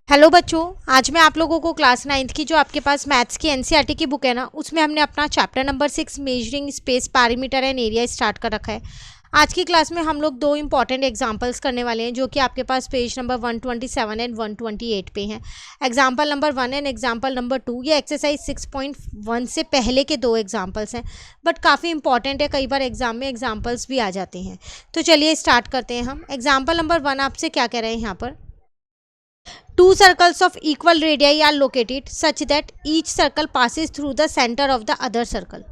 Hello बच्चों, आज मैं आप लोगों को क्लास 9th की जो आपके पास मैथ्स की एनसीईआरटी की बुक है ना, उसमें हमने अपना chapter number 6 measuring space parameter and area start कर रखा है। आज की क्लास में हम लोग दो इंपॉर्टेंट एग्जांपल्स करने वाले हैं जो कि आपके पास पेज नंबर 127 एंड 128 पे हैं। Example number 1 and example number 2 ये एक्सरसाइज 6.1 से पहले के दो एग्जांपल्स हैं, बट काफ़ी इंपॉर्टेंट है। कई बार एग्जाम में एग्जाम्पल्स भी आ जाते हैं। तो चलिए स्टार्ट करते हैं हम। एग्जाम्पल नंबर 1 आपसे क्या कह रहे हैं यहाँ पर, Two circles of equal radii are located such that each circle passes through the center of the other circle।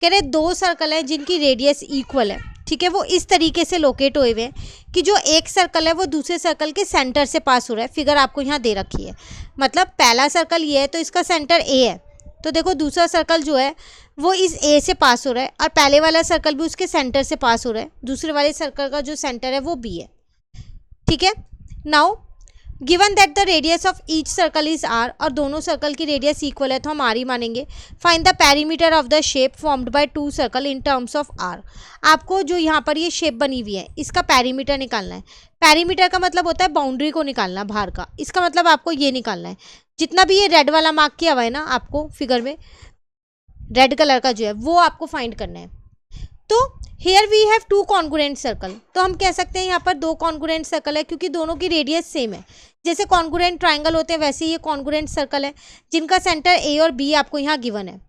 कह रहे दो सर्कल हैं जिनकी रेडियस इक्वल है, ठीक है। वो इस तरीके से लोकेट हुए हुए हैं कि जो एक सर्कल है वो दूसरे सर्कल के सेंटर से पास हो रहा है। फिगर आपको यहाँ दे रखी है, मतलब पहला सर्कल ये है तो इसका सेंटर ए है। तो देखो दूसरा सर्कल जो है वो इस ए से पास हो रहा है और पहले वाला सर्कल भी उसके सेंटर से पास हो रहा है। दूसरे वाले सर्कल का जो सेंटर है वो बी है, ठीक है। Now given that the radius of each circle is R, और दोनों सर्कल की रेडियस इक्वल है तो हम आर ही मानेंगे। Find the perimeter of the shape formed by two circle in terms of R. आपको जो यहाँ पर ये शेप बनी हुई है इसका पेरीमीटर निकालना है। पेरीमीटर का मतलब होता है बाउंड्री को निकालना बाहर का। इसका मतलब आपको ये निकालना है, जितना भी ये रेड वाला मार्क किया हुआ है ना आपको फिगर में, रेड कलर का जो है वो आपको फाइंड करना है। तो here we have two congruent circle, तो हम कह सकते हैं यहाँ पर दो कॉन्ग्रुएंट सर्कल है क्योंकि दोनों की रेडियस सेम है। जैसे कॉन्ग्रुएंट ट्राइंगल होते हैं वैसे ये कॉन्ग्रुएंट सर्कल है जिनका सेंटर ए और बी आपको यहाँ गिवन है।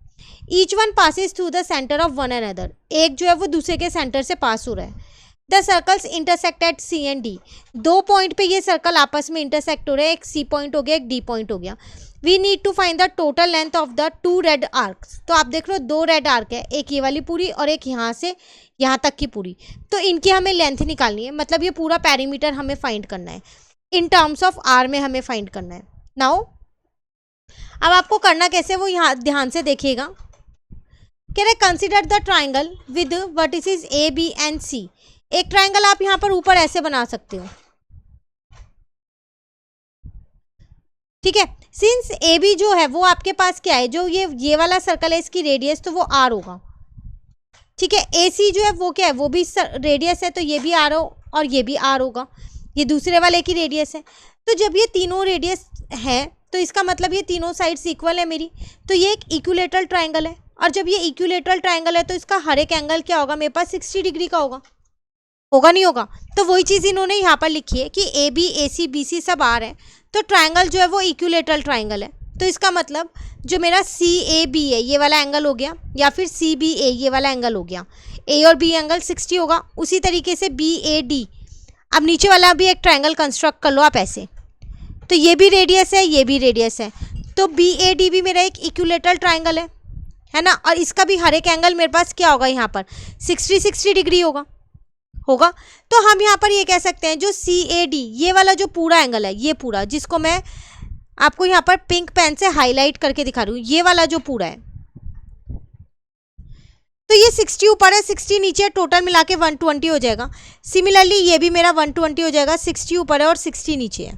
Each one passes through the centre of one another, एक जो है वो दूसरे के सेंटर से पास हो रहा है। The circles intersect at C and D, दो पॉइंट पे ये सर्कल आपस में इंटरसेक्ट हो रहे हैं। एक सी पॉइंट हो गया, एक डी पॉइंट हो गया। We need to find the total length of the two red arcs. तो आप देख लो दो रेड आर्क है, एक ये वाली पूरी और एक यहाँ से यहाँ तक की पूरी। तो इनकी हमें लेंथ निकालनी है, मतलब ये पूरा पेरीमीटर हमें फाइंड करना है। इन टर्म्स ऑफ आर में हमें फाइंड करना है। नाउ अब आपको करना कैसे वो यहाँ ध्यान से देखिएगा। कह रहे consider the triangle with vertices A B and C. एक ट्राइंगल आप यहाँ पर ऊपर ऐसे बना सकते हो, ठीक है। सिंस ए बी जो है वो आपके पास क्या है, जो ये वाला सर्कल है इसकी रेडियस तो वो आर होगा, ठीक है। ए सी जो है वो क्या है, वो भी रेडियस है तो ये भी आर हो और ये भी आर होगा। ये दूसरे वाले की रेडियस है। तो जब ये तीनों रेडियस है तो इसका मतलब ये तीनों साइड्स इक्वल है मेरी, तो ये एक इक्विलेटरल ट्राइंगल है। और जब ये इक्विलेटरल ट्राइंगल है तो इसका हर एक एंगल क्या होगा, मेरे पास 60 डिग्री का होगा नहीं होगा। तो वही चीज़ इन्होंने यहाँ पर लिखी है कि A B A C B C सब आर है, तो ट्राइंगल जो है वो इक्विलेटरल ट्राइंगल है। तो इसका मतलब जो मेरा सी ए बी है ये वाला एंगल हो गया, या फिर सी बी ए ये वाला एंगल हो गया। ए और बी एंगल 60 होगा। उसी तरीके से बी ए डी, अब नीचे वाला भी एक ट्राइंगल कंस्ट्रक्ट कर लो आप ऐसे। तो ये भी रेडियस है, ये भी रेडियस है, तो बी ए डी भी मेरा एक इक्विलेटरल ट्राइंगल है ना। और इसका भी हर एक एंगल मेरे पास क्या होगा, यहाँ पर 60 डिग्री होगा। तो हम यहाँ पर ये कह सकते हैं जो सी ए डी ये वाला जो पूरा एंगल है, ये पूरा जिसको मैं आपको यहाँ पर पिंक पेन से हाईलाइट करके दिखा रही हूँ, ये वाला जो पूरा है, तो ये 60 ऊपर है 60 नीचे है, टोटल मिला के 120 हो जाएगा। सिमिलरली ये भी मेरा 120 हो जाएगा, 60 ऊपर है और 60 नीचे है।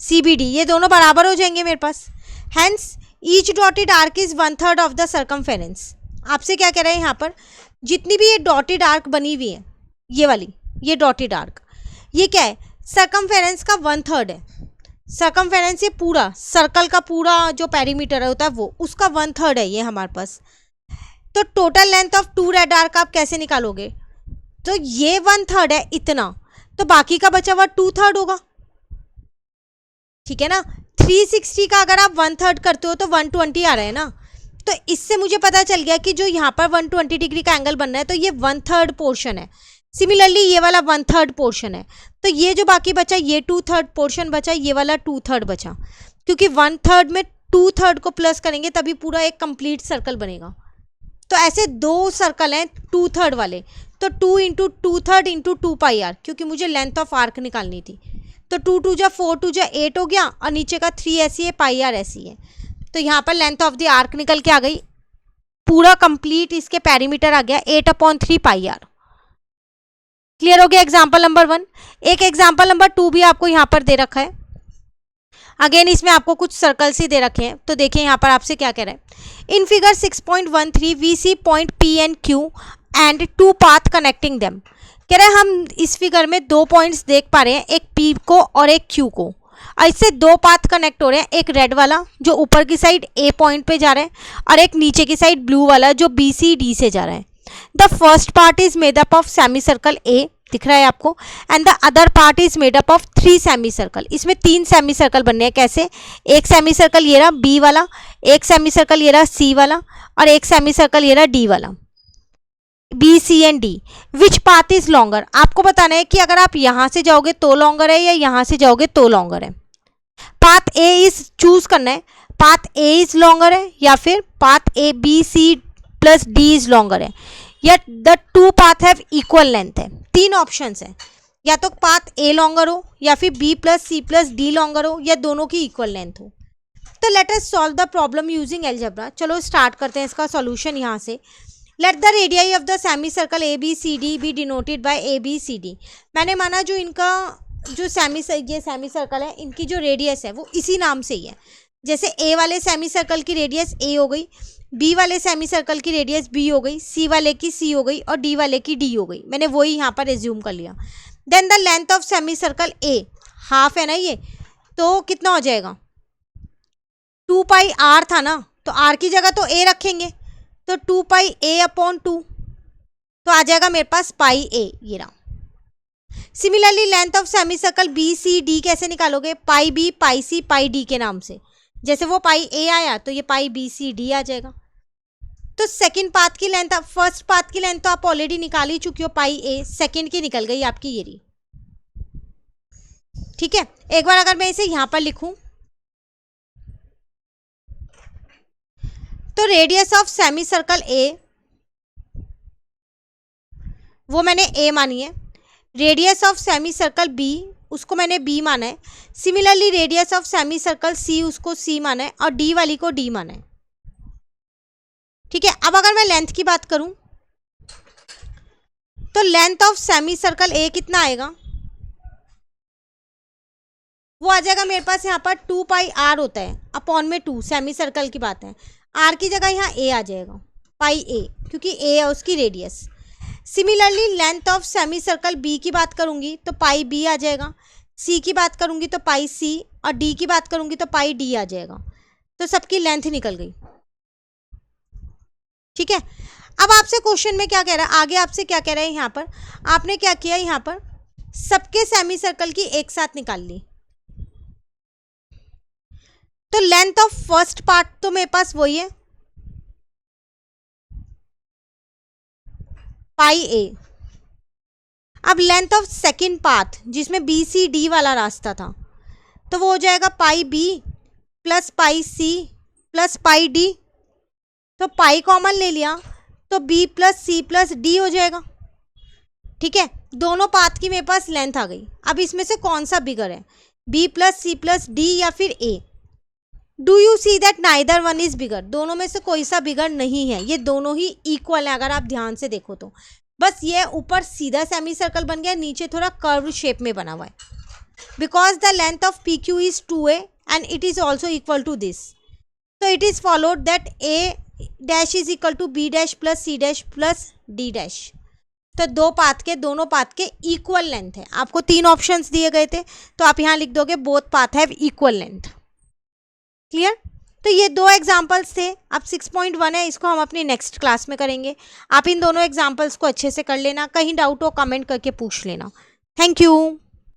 CBD ये दोनों बराबर हो जाएंगे मेरे पास। Hence each dotted arc is 1/3 of the circumference. आपसे क्या कह रहे हैं यहाँ पर, जितनी भी ये डॉटेड आर्क बनी हुई है, ये वाली ये डॉटेड आर्क, ये क्या है, सर्कमफेरेंस का 1/3 है। सर्कमफेरेंस ये पूरा सर्कल का पूरा जो पेरीमीटर होता है वो उसका 1/3 है ये हमारे पास। तो total length of two red arc आप कैसे निकालोगे, तो ये 1/3 है इतना, तो बाकी का बचा हुआ 2/3 होगा, ठीक है ना। 360 का अगर आप 1/3 करते हो तो 120 आ रहा है ना। तो इससे मुझे पता चल गया कि जो यहाँ पर 120 डिग्री का एंगल बन रहा है तो ये 1/3 पोर्शन है। सिमिलरली ये वाला 1/3 पोर्शन है, तो ये जो बाकी बचा ये 2/3 पोर्शन बचा, ये वाला 2/3 बचा, क्योंकि 1/3 में 2/3 को प्लस करेंगे तभी पूरा एक कंप्लीट सर्कल बनेगा। तो ऐसे दो सर्कल हैं 2/3 वाले, तो 2 इंटू 2/3 इंटू 2 पाई आर, क्योंकि मुझे लेंथ ऑफ आर्क निकालनी थी। तो 2 2 जा 4 2 जा 8 हो गया, और नीचे का 3 ऐसी है, पाई आर ऐसी है। तो यहाँ पर लेंथ ऑफ द आर्क निकल के आ गई, पूरा कंप्लीट इसके पेरीमीटर आ गया 8/3 पाई आर। क्लियर हो गया एग्जाम्पल नंबर 1। एक एग्जाम्पल नंबर 2 भी आपको यहाँ पर दे रखा है। अगेन इसमें आपको कुछ सर्कल्स ही दे रखे हैं, तो देखिए यहाँ पर आपसे क्या कह रहा है। In figure 6.13 we see point P and Q and 2 path connecting them. कह रहे हैं हम इस फिगर में 2 पॉइंट्स देख पा रहे हैं, एक पी को और एक क्यू को। और इससे दो पाथ कनेक्ट हो रहे हैं, एक रेड वाला जो ऊपर की साइड ए पॉइंट पे जा रहा है और एक नीचे की साइड ब्लू वाला जो बी सी डी से जा रहा है। The first part is made up of semi circle ए, दिख रहा है आपको, and the other part is made up of 3 semi circle. इसमें 3 सेमी सर्कल बनने हैं। कैसे? एक सेमी सर्कल ये रहा बी वाला, एक सेमी सर्कल ये रहा सी वाला और एक सेमी सर्कल ये रहा डी वाला। B C and D, which path is longer? आपको बताना है कि अगर आप यहां से जाओगे तो लॉन्गर है या यहां से जाओगे तो लॉन्गर है। पाथ ए इज चूज करना है, पाथ ए इज लॉन्गर है या फिर path A B C plus D is longer है, या the two path have equal length है। 3 ऑप्शंस है, या तो पाथ ए लॉन्गर हो या फिर B plus C plus D longer हो या दोनों की इक्वल लेंथ हो। तो let us solve the problem using algebra. चलो स्टार्ट करते हैं इसका सॉल्यूशन यहाँ से। Let the radii of the semi circle A B C D be denoted by A B C D. मैंने माना जो इनका जो ये सेमी सर्कल है, इनकी जो रेडियस है वो इसी नाम से ही है। जैसे ए वाले सेमी सर्कल की रेडियस ए हो गई, बी वाले सेमी सर्कल की रेडियस बी हो गई, सी वाले की सी हो गई और डी वाले की डी हो गई। मैंने वही यहाँ पर एज्यूम कर लिया। Then the length of semi circle A, half है ना ये, तो कितना हो जाएगा? 2 पाई आर था ना, तो आर की जगह तो ए रखेंगे, तो 2 पाई ए अपॉन 2, तो आ जाएगा मेरे पास पाई ए, ये रहा। Similarly length of semi circle B C D कैसे निकालोगे? पाई बी पाई सी पाई डी के नाम से। जैसे वो पाई ए आया तो ये पाई बी सी डी आ जाएगा। तो सेकंड पाथ की लेंथ, फर्स्ट पाथ की लेंथ तो आप ऑलरेडी निकाल ही चुकी हो, पाई ए। सेकंड की निकल गई आपकी ये रही। ठीक है, एक बार अगर मैं इसे यहां पर लिखूं तो radius of semi circle A, वो मैंने ए मानी है। Radius of semi circle B, उसको मैंने बी माना है। Similarly radius of semi circle C, उसको सी माना है और डी वाली को डी माना है। ठीक है, अब अगर मैं लेंथ की बात करूं तो लेंथ ऑफ सेमी सर्कल ए कितना आएगा? वो आ जाएगा मेरे पास यहाँ पर 2 पाई आर होता है अपॉन में 2, सेमी सर्कल की बात है। आर की जगह यहाँ ए आ जाएगा, पाई ए, क्योंकि ए है उसकी radius. Similarly length of semi circle B की बात करूंगी तो पाई बी आ जाएगा, सी की बात करूंगी तो पाई सी और डी की बात करूंगी तो पाई डी आ जाएगा। तो सबकी लेंथ निकल गई। ठीक है, अब आपसे क्वेश्चन में क्या कह रहा है, आगे आपसे क्या कह रहा है? यहाँ पर आपने क्या किया, यहाँ पर सबके सेमी सर्कल की एक साथ निकाल ली। तो लेंथ ऑफ फर्स्ट पार्ट तो मेरे पास वही है, पाई ए। अब लेंथ ऑफ सेकंड पाथ जिसमें बी सी डी वाला रास्ता था, तो वो हो जाएगा pi B plus pi C plus pi D. तो पाई कॉमन ले लिया तो B plus C plus D हो जाएगा। ठीक है, दोनों पाथ की मेरे पास लेंथ आ गई। अब इसमें से कौन सा बिगर है, B plus C plus D या फिर A? Do you see that neither one is bigger? दोनों में से कोई सा बिगर नहीं है, ये दोनों ही इक्वल है। अगर आप ध्यान से देखो तो बस ये ऊपर सीधा सेमी सर्कल बन गया, नीचे थोड़ा कर्व शेप में बना हुआ है। Because the length of P Q is 2a and it is also equal to this, तो it is followed that A dash is equal to B dash plus C dash plus D dash. तो दोनों path के equal length है। आपको 3 options दिए गए थे, तो आप यहाँ लिख दोगे both path have equal length. Clear? तो ये 2 एग्जाम्पल्स थे। अब 6.1 है, इसको हम अपनी नेक्स्ट क्लास में करेंगे। आप इन दोनों एग्जाम्पल्स को अच्छे से कर लेना, कहीं डाउट हो कमेंट करके पूछ लेना। Thank you.